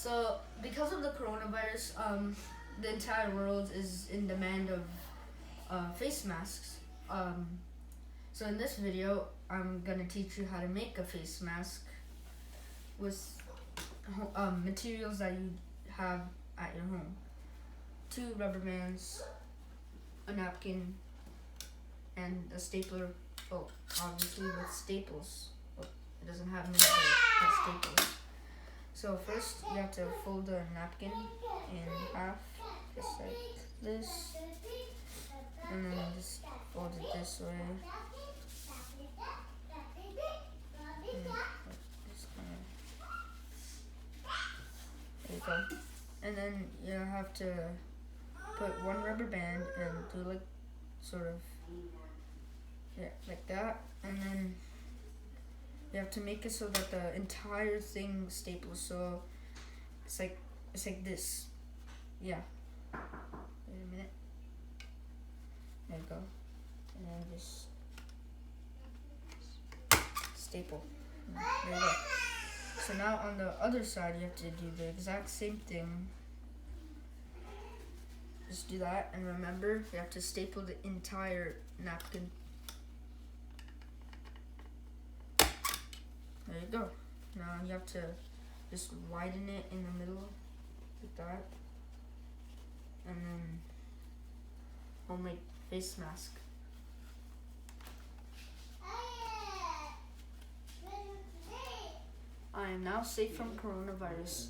So because of the coronavirus, the entire world is in demand of face masks. So in this video, I'm gonna teach you how to make a face mask with materials that you have at your home. 2 rubber bands, a napkin, and a stapler. Oh, obviously with staples. Oh, it doesn't have any, but it has staples. So first you have to fold the napkin in half, just like this, and then just fold it this way. There you go. And then you have to put 1 rubber band and do like sort of, yeah, like that, and then you have to make it so that the entire thing staples. So it's like this. Yeah. Wait a minute. There you go. And then just staple. There you go. So now on the other side, you have to do the exact same thing. Just do that, and remember, you have to staple the entire napkin. There you go. Now you have to just widen it in the middle, like that. And then homemade face mask. I am now safe from coronavirus.